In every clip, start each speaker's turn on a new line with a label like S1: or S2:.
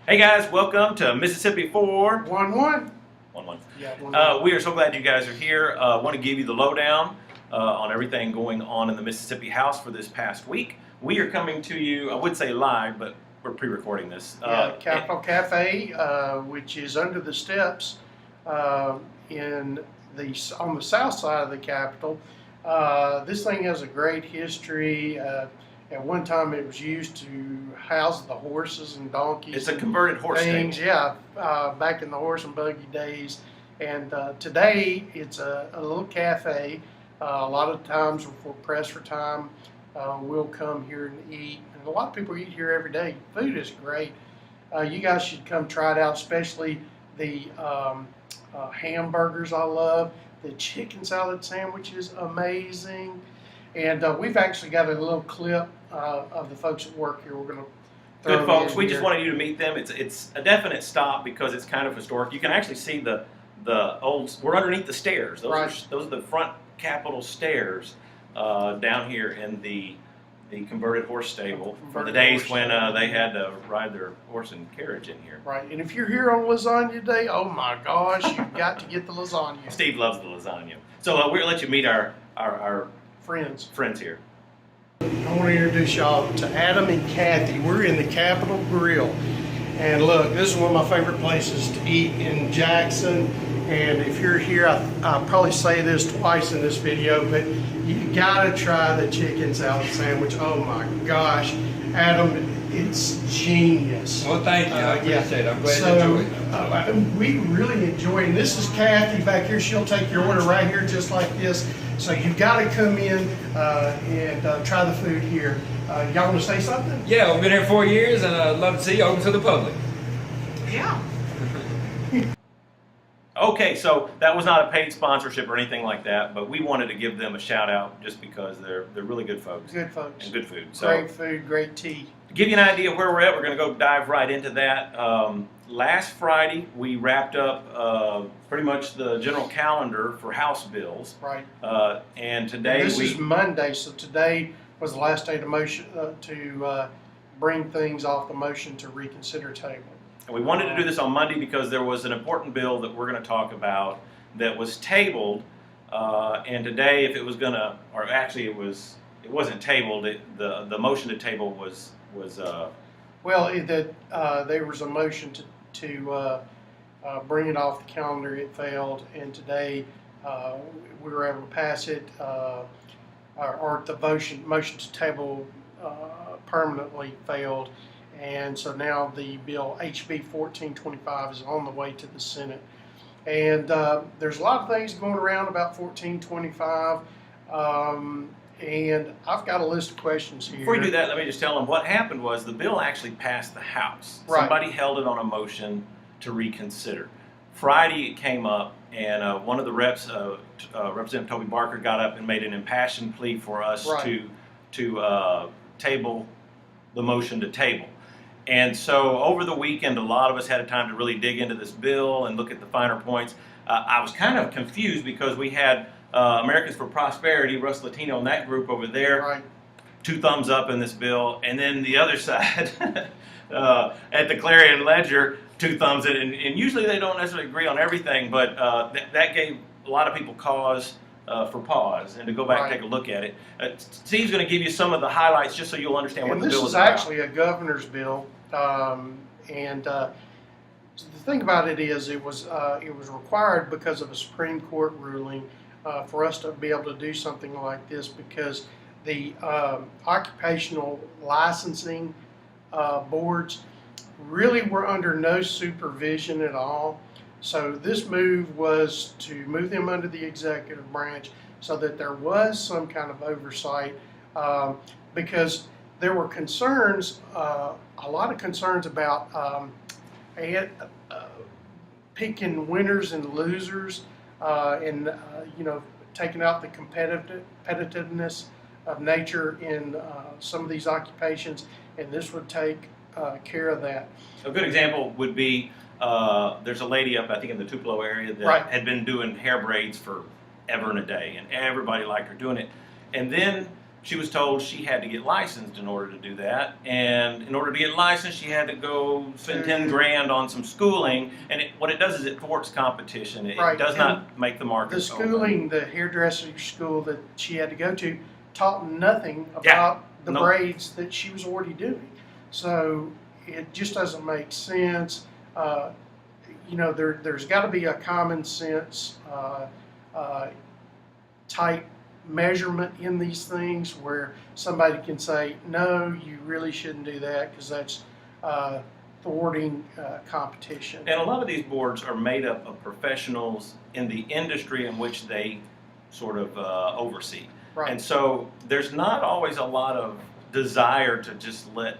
S1: Hey guys, welcome to Mississippi 4.
S2: 1-1.
S1: 1-1.
S2: Yeah, 1-1.
S1: We are so glad you guys are here. Want to give you the lowdown on everything going on in the Mississippi House for this past week. We are coming to you, I would say live, but we're pre-recording this.
S2: Capitol Cafe, which is under the steps on the south side of the Capitol. This thing has a great history. At one time, it was used to house the horses and donkeys.
S1: It's a converted horse stable.
S2: Yeah, back in the horse and buggy days. And today, it's a little cafe. A lot of times, for press for time, we'll come here and eat. And a lot of people eat here every day. Food is great. You guys should come try it out, especially the hamburgers I love. The chicken salad sandwich is amazing. And we've actually got a little clip of the folks that work here. We're going to throw
S1: Good folks, we
S2: here.
S1: just wanted you to meet them. It's a definite stop because it's kind of historic. You can actually see the old, we're underneath the stairs. Those are the front Capitol stairs down here in the converted horse stable from the days when they had to ride their horse and carriage in here.
S2: Right, and if you're here on Lasagna Day, oh my gosh, you've got to get the lasagna.
S1: Steve loves the lasagna. So we're going to let you meet our friends here.
S2: I want to introduce y'all to Adam and Kathy. We're in the Capitol Grill. And look, this is one of my favorite places to eat in Jackson. And if you're here, I'll probably say this twice in this video, but you gotta try the chicken salad sandwich. Oh my gosh, Adam, it's genius.
S3: Well, thank you. I appreciate it. I'm glad you enjoyed it.
S2: We really enjoy it. And this is Kathy back here. She'll take your order right here just like this. So you've got to come in and try the food here. Y'all want to say something?
S3: Yeah, we've been here 4 years, and I'd love to see you open to the public.
S2: Yeah.
S1: Okay, so that was not a paid sponsorship or anything like that, but we wanted to give them a shout out just because they're really good folks.
S2: Good folks.
S1: And good food. So,
S2: great food, great tea.
S1: to give you an idea of where we're at, we're going to go dive right into that. Last Friday, we wrapped up pretty much the general calendar for House bills.
S2: Right.
S1: And today
S2: This is Monday, so today was the last day to motion to bring things off the motion to reconsider table.
S1: And we wanted to do this on Monday because there was an important bill that we're going to talk about that was tabled. And today, if it was going to, or actually it wasn't tabled. The motion to table was.
S2: Well, there was a motion to bring it off the calendar. It failed, and today we were able to pass it. Or the motion to table permanently failed. And so now the bill HB 1425 is on the way to the Senate. And there's a lot of things going around about 1425. And I've got a list of questions here.
S1: Before you do that, let me just tell them what happened was the bill actually passed the House.
S2: Right.
S1: Somebody held it on a motion to reconsider. Friday it came up, and one of the reps, Representative Toby Barker, got up and made an impassioned plea for us to table the motion to table. And so over the weekend, a lot of us had time to really dig into this bill and look at the finer points. I was kind of confused because we had Americans for Prosperity, Russ Latino, and that group over there,
S2: Right.
S1: 2 thumbs up in this bill, and then the other side at the Clarion Ledger, 2 thumbs in, and usually they don't necessarily agree on everything, but that gave a lot of people cause for pause and to go back and take a look at it. Steve's going to give you some of the highlights just so you'll understand what the bill is about.
S2: This is actually a governor's bill, and the thing about it is it was required because of a Supreme Court ruling for us to be able to do something like this because the occupational licensing boards really were under no supervision at all. So this move was to move them under the executive branch so that there was some kind of oversight because there were concerns, a lot of concerns about picking winners and losers and taking out the competitiveness of nature in some of these occupations, and this would take care of that.
S1: A good example would be there's a lady up, I think, in the Tupelo area that had been doing hair braids for ever and a day, and everybody liked her doing it. And then she was told she had to get licensed in order to do that, and in order to get licensed, she had to go spend 10 grand on some schooling. And what it does is it thwarts competition. It
S2: Right.
S1: does not make the market.
S2: The schooling, the hairdresser school that she had to go to, taught nothing about the braids that she was already doing. So it just doesn't make sense. There's got to be a common sense type measurement in these things where somebody can say, no, you really shouldn't do that because that's thwarting competition.
S1: And a lot of these boards are made up of professionals in the industry in which they sort of oversee.
S2: Right.
S1: And so there's not always a lot of desire to just let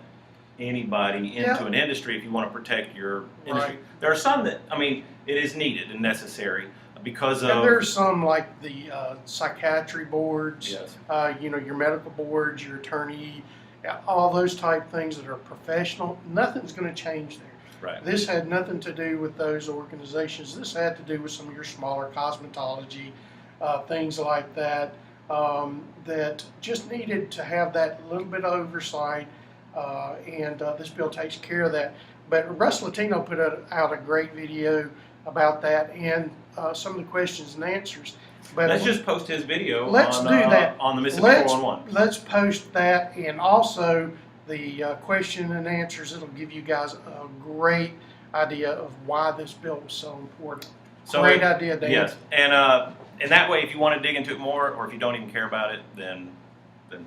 S1: anybody into an industry if you want to protect your industry.
S2: Right.
S1: There are some that, it is needed and necessary because of...
S2: And there's some like the psychiatry boards,
S1: Yes.
S2: Your medical boards, your attorney, all those type things that are professional. Nothing's going to change there.
S1: Right.
S2: This had nothing to do with those organizations. This had to do with some of your smaller cosmetology, things like that, that just needed to have that little bit of oversight, and this bill takes care of that. But Russ Latino put out a great video about that and some of the questions and answers. But
S1: let's just post his video
S2: let's
S1: on,
S2: do that.
S1: On the Mississippi 411.
S2: Let's post that, and also the question and answers. It'll give you guys a great idea of why this bill was so important.
S1: So
S2: great idea, Dan.
S1: Yes, and that way, if you want to dig into it more, or if you don't even care about it, then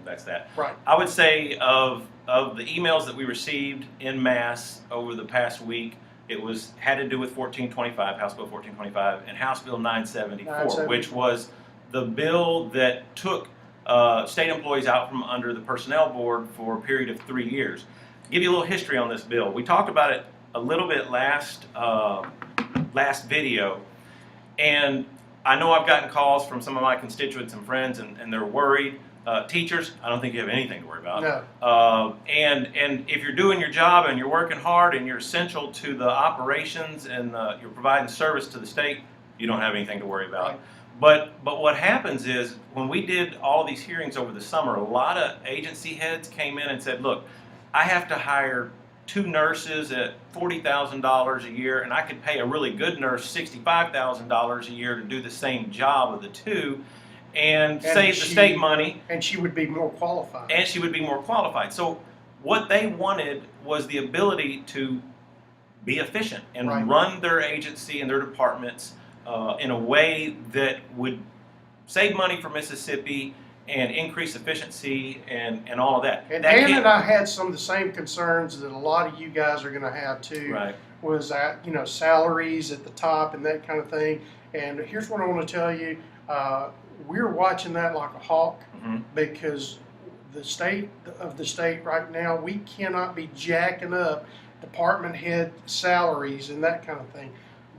S1: that's that.
S2: Right.
S1: I would say of the emails that we received en masse over the past week, it had to do with 1425, House Bill 1425, and House Bill 974, which was the bill that took state employees out from under the Personnel Board for a period of 3 years. I'll give you a little history on this bill. We talked about it a little bit last video, and I know I've gotten calls from some of my constituents and friends, and they're worried. Teachers, I don't think you have anything to worry about.
S2: No.
S1: And if you're doing your job and you're working hard and you're essential to the operations and you're providing service to the state, you don't have anything to worry about.
S2: Right.
S1: But what happens is when we did all these hearings over the summer, a lot of agency heads came in and said, look, I have to hire 2 nurses at $40,000 a year, and I could pay a really good nurse $65,000 a year to do the same job of the 2. And save the state money.
S2: And she would be more qualified.
S1: So what they wanted was the ability to be efficient and
S2: right.
S1: run their agency and their departments in a way that would save money for Mississippi and increase efficiency and all of that.
S2: And Dan and I had some of the same concerns that a lot of you guys are going to have too.
S1: Right.
S2: Was that, salaries at the top and that kind of thing. And here's what I want to tell you. We're watching that like a hawk because the state right now, we cannot be jacking up department head salaries and that kind of thing.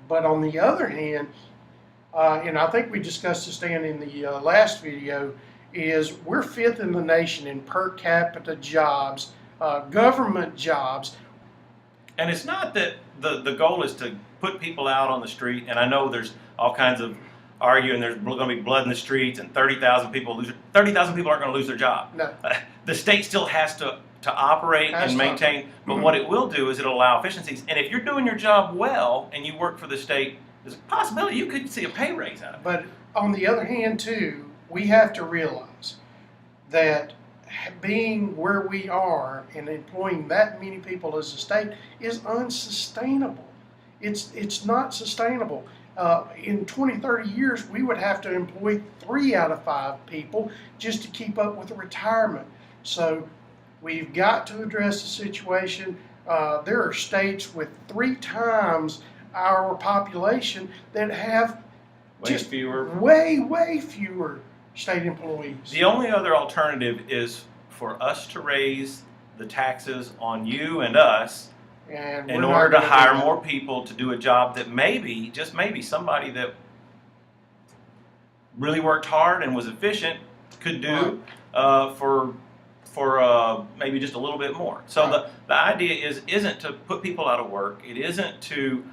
S2: But on the other hand, and I think we discussed this, Dan, in the last video, is we're 5th in the nation in per capita jobs, government jobs.
S1: And it's not that the goal is to put people out on the street, and I know there's all kinds of arguing there's going to be blood in the streets and 30,000 people aren't going to lose their job.
S2: No.
S1: The state still has to operate and maintain, but what it will do is it'll allow efficiencies. And if you're doing your job well and you work for the state, there's a possibility you could see a pay raise out of it.
S2: But on the other hand, too, we have to realize that being where we are and employing that many people as a state is unsustainable. It's not sustainable. In 20, 30 years, we would have to employ 3 out of 5 people just to keep up with the retirement. So we've got to address the situation. There are states with 3 times our population that have way fewer state employees.
S1: The only other alternative is for us to raise the taxes on you and us
S2: and
S1: in order to hire more people to do a job that maybe, just maybe, somebody that really worked hard and was efficient could do for maybe just a little bit more. So the idea isn't to put people out of work. It isn't to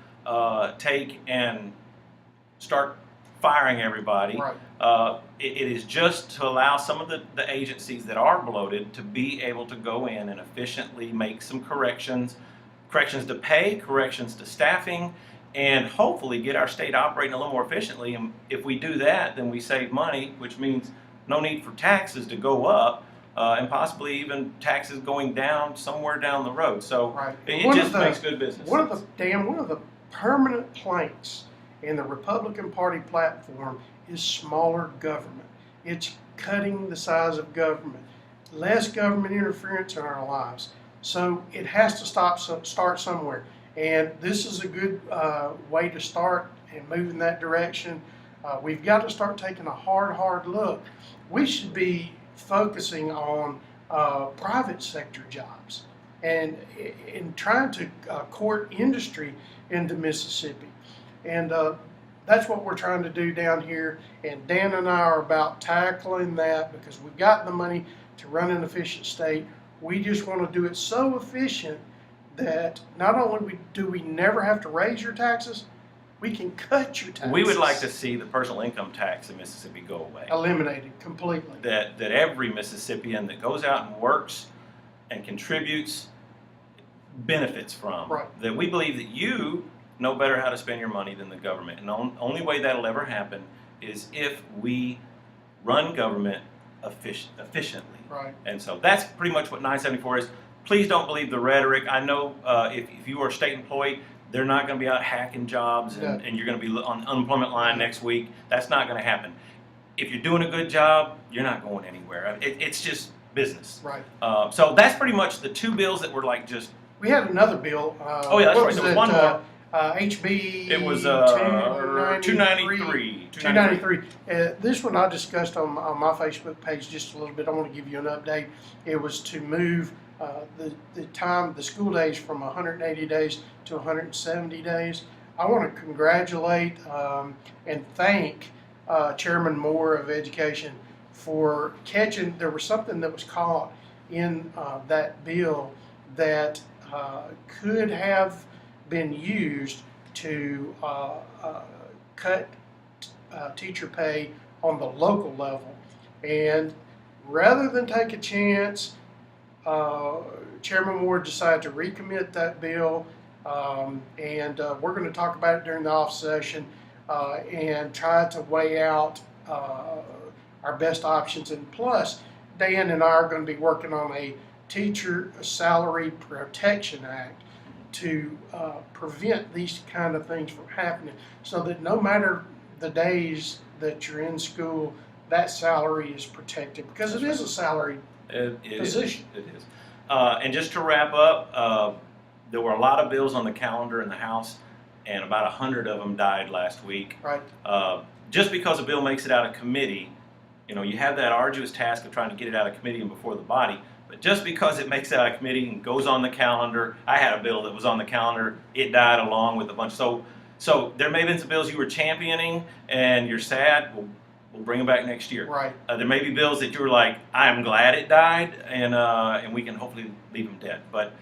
S1: take and start firing everybody.
S2: Right.
S1: It is just to allow some of the agencies that are bloated to be able to go in and efficiently make some corrections to pay, corrections to staffing, and hopefully get our state operating a little more efficiently. And if we do that, then we save money, which means no need for taxes to go up, and possibly even taxes going down somewhere down the road. So
S2: Right.
S1: it just makes good business
S2: One of
S1: sense.
S2: the permanent planks in the Republican Party platform is smaller government. It's cutting the size of government, less government interference in our lives. So it has to start somewhere, and this is a good way to start and move in that direction. We've got to start taking a hard look. We should be focusing on private sector jobs and in trying to court industry into Mississippi. And that's what we're trying to do down here. And Dan and I are about tackling that because we've got the money to run an efficient state. We just want to do it so efficient that not only do we never have to raise your taxes, we can cut your taxes.
S1: We would like to see the personal income tax in Mississippi go away.
S2: Eliminated completely.
S1: That every Mississippian that goes out and works and contributes benefits from.
S2: Right.
S1: That we believe that you know better how to spend your money than the government. And the only way that'll ever happen is if we run government efficiently.
S2: Right.
S1: And so that's pretty much what 974 is. Please don't believe the rhetoric. I know if you are a state employee, they're not going to be out hacking jobs and you're going to be on unemployment line next week. That's not going to happen. If you're doing a good job, you're not going anywhere. It's just business.
S2: Right.
S1: So that's pretty much the two bills that were like just.
S2: We had another bill.
S1: Oh yeah, that's right. There was one more.
S2: HB.
S1: It was 293.
S2: 293. This one I discussed on my Facebook page just a little bit. I want to give you an update. It was to move the school days from 180 days to 170 days. I want to congratulate and thank Chairman Moore of Education for catching. There was something that was caught in that bill that could have been used to cut teacher pay on the local level. And rather than take a chance, Chairman Moore decided to recommit that bill, and we're going to talk about it during the off session and try to weigh out our best options. And plus, Dan and I are going to be working on a Teacher Salary Protection Act to prevent these kind of things from happening, so that no matter the days that you're in school, that salary is protected, because it is a salary position.
S1: It is. And just to wrap up, there were a lot of bills on the calendar in the House, and about 100 of them died last week.
S2: Right.
S1: Just because a bill makes it out of committee, you have that arduous task of trying to get it out of committee and before the body. But just because it makes it out of committee and goes on the calendar, I had a bill that was on the calendar, it died along with a bunch. So there may have been some bills you were championing and you're sad, we'll bring them back next year.
S2: Right.
S1: There may be bills that you were like, I'm glad it died, and we can hopefully leave them dead. But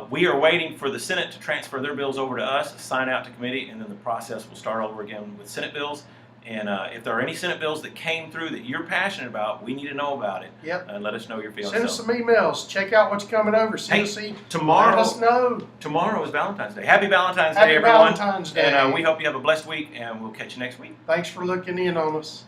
S1: we are waiting for the Senate to transfer their bills over to us, assign out to committee, and then the process will start over again with Senate bills. And if there are any Senate bills that came through that you're passionate about, we need to know about it.
S2: Yep.
S1: And let us know your feelings.
S2: Send us some emails. Check out what's coming over. See,
S1: tomorrow.
S2: Let us know.
S1: Tomorrow is Valentine's Day. Happy Valentine's Day,
S2: Happy
S1: everyone.
S2: Valentine's Day.
S1: And we hope you have a blessed week, and we'll catch you next week.
S2: Thanks for looking in on us.